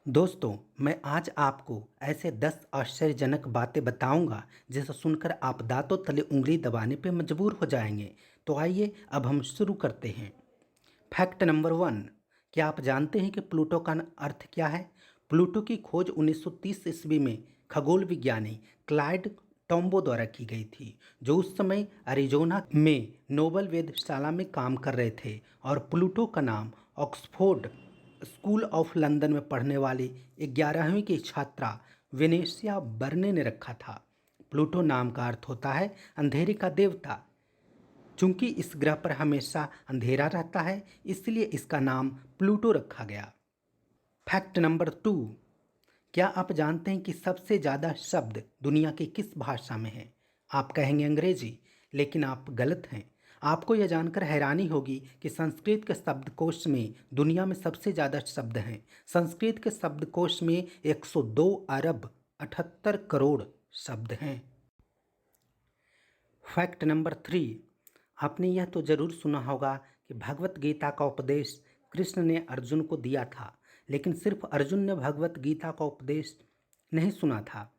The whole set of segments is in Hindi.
दोस्तों, मैं आज आपको ऐसे 10 आश्चर्यजनक बातें बताऊंगा जिसे सुनकर आप दांतों तले उंगली दबाने पर मजबूर हो जाएंगे। तो आइए अब हम शुरू करते हैं। Fact number 1। क्या आप जानते हैं कि प्लूटो का अर्थ क्या है? प्लूटो की खोज 1930 ईस्वी में खगोल विज्ञानी क्लाइड टॉम्बो द्वारा की गई थी, जो उस समय अरिजोना में नोबल वेधशाला में काम कर रहे थे। और प्लूटो का नाम ऑक्सफोर्ड स्कूल ऑफ लंदन में पढ़ने वाली 11वीं की छात्रा वेनेसिया बर्ने ने रखा था। प्लूटो नाम का अर्थ होता है अंधेरे का देवता। चूंकि इस ग्रह पर हमेशा अंधेरा रहता है, इसलिए इसका नाम प्लूटो रखा गया। Fact number 2। क्या आप जानते हैं कि सबसे ज़्यादा शब्द दुनिया की किस भाषा में हैं? आप कहेंगे अंग्रेजी, लेकिन आप गलत हैं। आपको यह जानकर हैरानी होगी कि संस्कृत के शब्दकोश में दुनिया में सबसे ज़्यादा शब्द हैं। संस्कृत के शब्दकोश में 102 अरब 78 करोड़ शब्द हैं। Fact number 3। आपने यह तो जरूर सुना होगा कि भगवत गीता का उपदेश कृष्ण ने अर्जुन को दिया था, लेकिन सिर्फ अर्जुन ने भगवत गीता का उपदेश नहीं सुना था,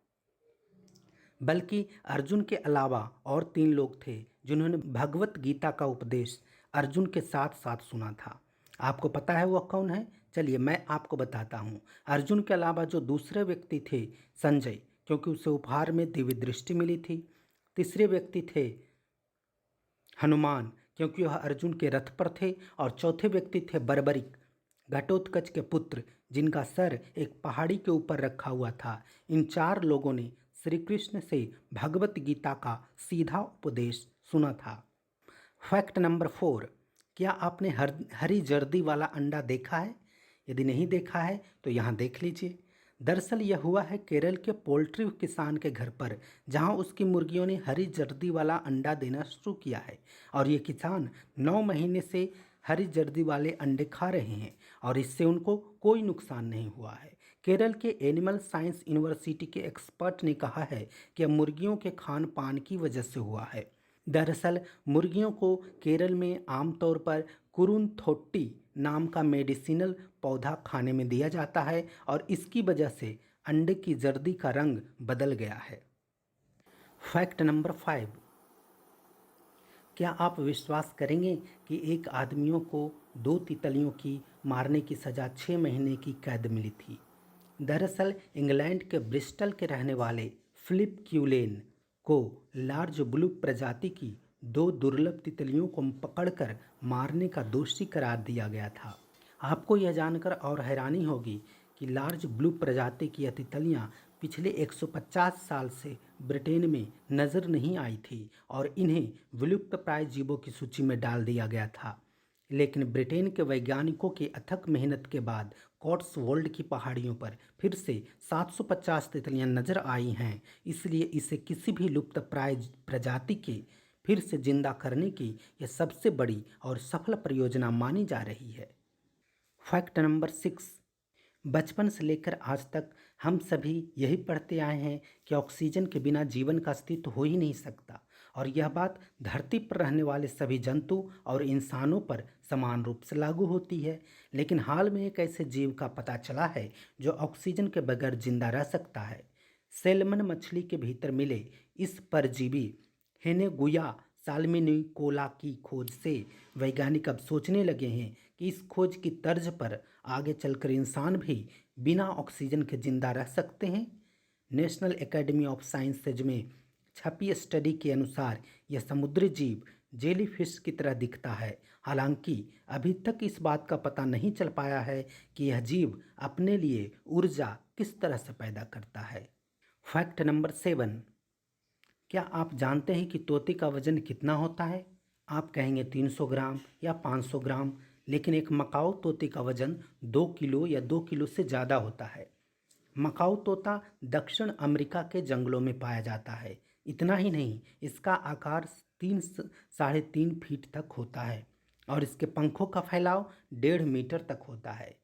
बल्कि अर्जुन के अलावा और 3 लोग थे जिन्होंने भगवत गीता का उपदेश अर्जुन के साथ साथ सुना था। आपको पता है वह कौन है? चलिए मैं आपको बताता हूँ। अर्जुन के अलावा जो दूसरे व्यक्ति थे, संजय, क्योंकि उसे उपहार में दिव्य दृष्टि मिली थी। तीसरे व्यक्ति थे हनुमान, क्योंकि वह अर्जुन के रथ पर थे। और चौथे व्यक्ति थे बर्बरिक, घटोत्कच के पुत्र, जिनका सर एक पहाड़ी के ऊपर रखा हुआ था। इन 4 लोगों ने श्री कृष्ण से भगवत गीता का सीधा उपदेश सुना था। Fact number 4। क्या आपने हरी जर्दी वाला अंडा देखा है? यदि नहीं देखा है तो यहाँ देख लीजिए। दरअसल यह हुआ है केरल के पोल्ट्री किसान के घर पर, जहाँ उसकी मुर्गियों ने हरी जर्दी वाला अंडा देना शुरू किया है। और ये किसान 9 महीने से हरी जर्दी वाले अंडे खा रहे हैं और इससे उनको कोई नुकसान नहीं हुआ है। केरल के एनिमल साइंस यूनिवर्सिटी के एक्सपर्ट ने कहा है कि यह मुर्गियों के खान पान की वजह से हुआ है। दरअसल मुर्गियों को केरल में आमतौर पर कुरुनथोट्टी नाम का मेडिसिनल पौधा खाने में दिया जाता है और इसकी वजह से अंडे की जर्दी का रंग बदल गया है। Fact number 5। क्या आप विश्वास करेंगे कि एक आदमियों को 2 तितलियों की मारने की सज़ा 6 महीने की कैद मिली थी? दरअसल इंग्लैंड के ब्रिस्टल के रहने वाले फिलिप क्यूलेन को लार्ज ब्लू प्रजाति की 2 दुर्लभ तितलियों को पकड़कर मारने का दोषी करार दिया गया था। आपको यह जानकर और हैरानी होगी कि लार्ज ब्लू प्रजाति की यह तितलियाँ पिछले 150 साल से ब्रिटेन में नज़र नहीं आई थी और इन्हें विलुप्त प्राय जीवों की सूची में डाल दिया गया था। लेकिन ब्रिटेन के वैज्ञानिकों की अथक मेहनत के बाद कॉट्सवोल्ड की पहाड़ियों पर फिर से 750 तितलियां नजर आई हैं। इसलिए इसे किसी भी लुप्त प्राय प्रजाति के फिर से जिंदा करने की यह सबसे बड़ी और सफल परियोजना मानी जा रही है। Fact number 6। बचपन से लेकर आज तक हम सभी यही पढ़ते आए हैं कि ऑक्सीजन के बिना जीवन का अस्तित्व हो ही नहीं सकता, और यह बात धरती पर रहने वाले सभी जंतु और इंसानों पर समान रूप से लागू होती है। लेकिन हाल में एक ऐसे जीव का पता चला है जो ऑक्सीजन के बगैर जिंदा रह सकता है। सैल्मन मछली के भीतर मिले इस परजीवी हेनेगुया साल्मोनिकोला की खोज से वैज्ञानिक अब सोचने लगे हैं कि इस खोज की तर्ज पर आगे चलकर इंसान भी बिना ऑक्सीजन के जिंदा रह सकते हैं। नेशनल एकेडमी ऑफ साइंसेज में छपी स्टडी के अनुसार यह समुद्री जीव जेलीफिश की तरह दिखता है। हालांकि अभी तक इस बात का पता नहीं चल पाया है कि यह जीव अपने लिए ऊर्जा किस तरह से पैदा करता है। Fact number 7। क्या आप जानते हैं कि तोते का वजन कितना होता है? आप कहेंगे 300 ग्राम या 500 ग्राम, लेकिन एक मकाऊ तोते का वजन 2 किलो या 2 किलो से ज़्यादा होता है। मकाऊ तोता दक्षिण अमेरिका के जंगलों में पाया जाता है। इतना ही नहीं, इसका आकार 3 से 3.5 फीट तक होता है और इसके पंखों का फैलाव 1.5 मीटर तक होता है।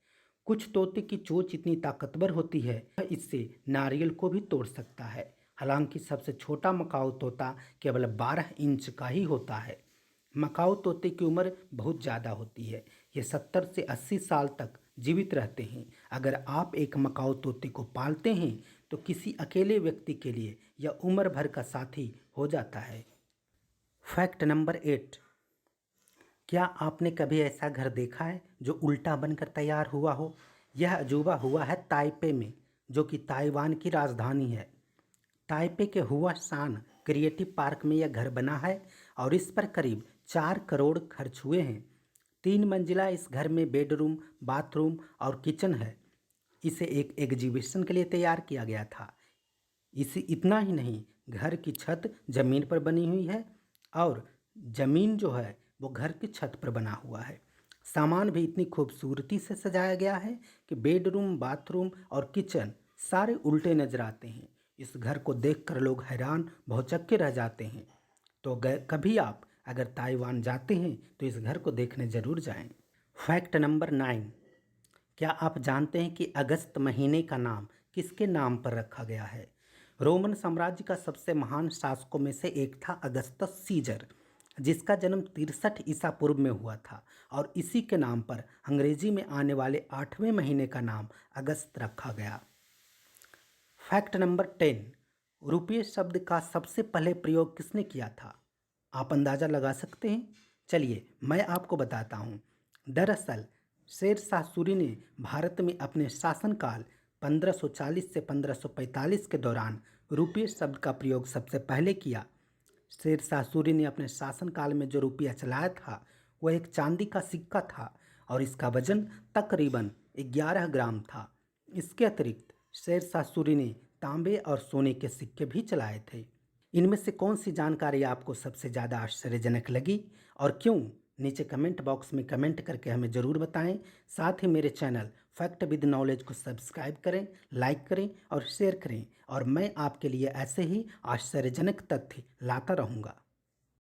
कुछ तोते की चोंच इतनी ताकतवर होती है इससे नारियल को भी तोड़ सकता है। हालांकि सबसे छोटा मकाऊ तोता केवल 12 इंच का ही होता है। मकाऊ तोते की उम्र बहुत ज़्यादा होती है। ये 70 से 80 साल तक जीवित रहते हैं। अगर आप एक मकाऊ तोते को पालते हैं तो किसी अकेले व्यक्ति के लिए यह उम्र भर का साथी हो जाता है। फैक्ट नंबर 8, क्या आपने कभी ऐसा घर देखा है जो उल्टा बनकर तैयार हुआ हो? यह अजूबा हुआ है ताइपे में, जो कि ताइवान की राजधानी है। ताइपे के हुआ शान क्रिएटिव पार्क में यह घर बना है और इस पर करीब 4 करोड़ खर्च हुए हैं। 3 मंजिला इस घर में बेडरूम, बाथरूम और किचन है। इसे एक एग्जीबिशन के लिए तैयार किया गया था। इसी इतना ही नहीं, घर की छत जमीन पर बनी हुई है और जमीन जो है वो घर की छत पर बना हुआ है। सामान भी इतनी खूबसूरती से सजाया गया है कि बेडरूम, बाथरूम और किचन सारे उल्टे नजर आते हैं। इस घर को देखकर लोग हैरान भौचक्के रह जाते हैं। तो कभी आप अगर ताइवान जाते हैं तो इस घर को देखने ज़रूर जाएं। फैक्ट नंबर 9, क्या आप जानते हैं कि अगस्त महीने का नाम किसके नाम पर रखा गया है? रोमन साम्राज्य का सबसे महान शासकों में से एक था अगस्तस सीजर, जिसका जन्म 63 ईसा पूर्व में हुआ था और इसी के नाम पर अंग्रेजी में आने वाले 8वें महीने का नाम अगस्त रखा गया। फैक्ट नंबर 10, रुपये शब्द का सबसे पहले प्रयोग किसने किया था? आप अंदाज़ा लगा सकते हैं? चलिए मैं आपको बताता हूँ। दरअसल शेर शाह सूरी ने भारत में अपने शासनकाल 1540 से 1545 के दौरान रुपये शब्द का प्रयोग सबसे पहले किया। शेर शाह सूरी ने अपने शासनकाल में जो रुपया चलाया था वह एक चांदी का सिक्का था और इसका वजन तकरीबन 11 ग्राम था। इसके अतिरिक्त शेर शाह सूरी ने तांबे और सोने के सिक्के भी चलाए थे। इनमें से कौन सी जानकारी आपको सबसे ज़्यादा आश्चर्यजनक लगी और क्यों? नीचे कमेंट बॉक्स में कमेंट करके हमें ज़रूर बताएं। साथ ही मेरे चैनल फैक्ट विद नॉलेज को सब्सक्राइब करें, लाइक करें और शेयर करें और मैं आपके लिए ऐसे ही आश्चर्यजनक तथ्य लाता रहूँगा।